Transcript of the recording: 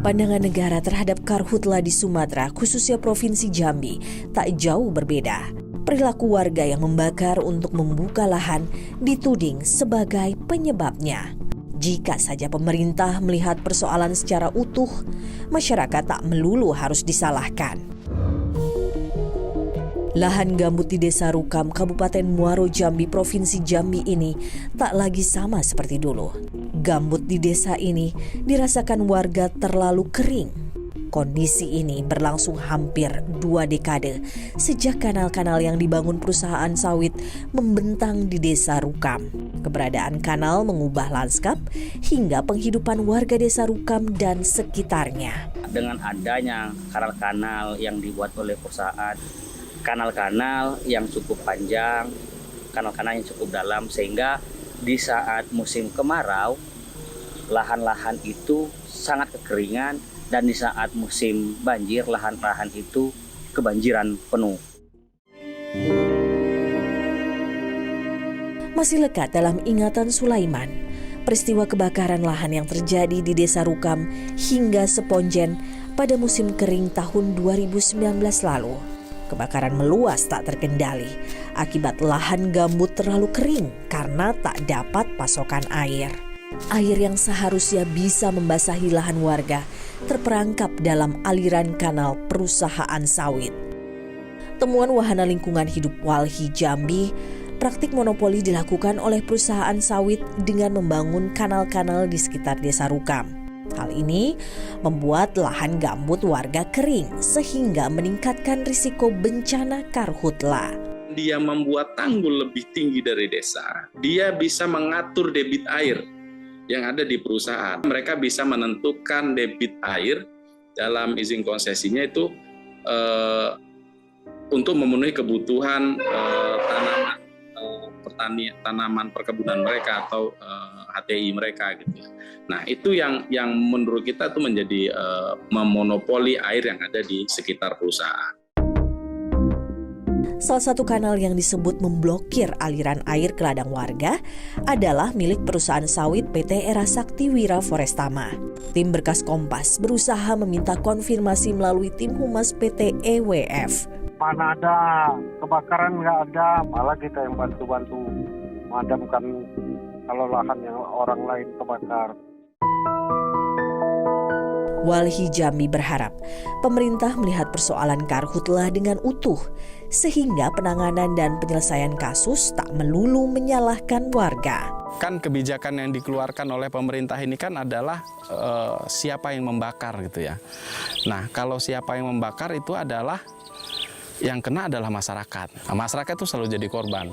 Pandangan negara terhadap karhutla di Sumatera, khususnya Provinsi Jambi, tak jauh berbeda. Perilaku warga yang membakar untuk membuka lahan dituding sebagai penyebabnya. Jika saja pemerintah melihat persoalan secara utuh, masyarakat tak melulu harus disalahkan. Lahan gambut di Desa Rukam, Kabupaten Muaro Jambi, Provinsi Jambi ini tak lagi sama seperti dulu. Gambut di desa ini dirasakan warga terlalu kering. Kondisi ini berlangsung hampir 2 dekade sejak kanal-kanal yang dibangun perusahaan sawit membentang di Desa Rukam. Keberadaan kanal mengubah lanskap hingga penghidupan warga Desa Rukam dan sekitarnya. Dengan adanya kanal-kanal yang dibuat oleh perusahaan, kanal-kanal yang cukup panjang, kanal-kanal yang cukup dalam, sehingga di saat musim kemarau, lahan-lahan itu sangat kekeringan, dan di saat musim banjir, lahan-lahan itu kebanjiran penuh. Masih lekat dalam ingatan Sulaiman, peristiwa kebakaran lahan yang terjadi di Desa Rukam hingga Seponjen pada musim kering tahun 2019 lalu. Kebakaran meluas tak terkendali akibat lahan gambut terlalu kering karena tak dapat pasokan air. Air yang seharusnya bisa membasahi lahan warga terperangkap dalam aliran kanal perusahaan sawit. Temuan Wahana Lingkungan Hidup Walhi Jambi, praktik monopoli dilakukan oleh perusahaan sawit dengan membangun kanal-kanal di sekitar Desa Rukam. Hal ini membuat lahan gambut warga kering sehingga meningkatkan risiko bencana karhutla. Dia membuat tanggul lebih tinggi dari desa. Dia bisa mengatur debit air yang ada di perusahaan. Mereka bisa menentukan debit air dalam izin konsesinya itu untuk memenuhi kebutuhan tanaman perkebunan mereka atau HTI mereka gitu. Nah, itu yang menurut kita itu menjadi memonopoli air yang ada di sekitar perusahaan. Salah satu kanal yang disebut memblokir aliran air ke ladang warga adalah milik perusahaan sawit PT Era Sakti Wira Forestama. Tim Berkas Kompas berusaha meminta konfirmasi melalui tim humas PT EWF. Mana ada kebakaran, nggak ada, malah kita yang bantu-bantu memadamkan kalau lahan yang orang lain kebakar. Walhi Jambi berharap pemerintah melihat persoalan karhutla dengan utuh sehingga penanganan dan penyelesaian kasus tak melulu menyalahkan warga. Kan kebijakan yang dikeluarkan oleh pemerintah ini kan adalah siapa yang membakar gitu ya. Nah, kalau siapa yang membakar itu adalah yang kena adalah masyarakat. Nah, masyarakat itu selalu jadi korban.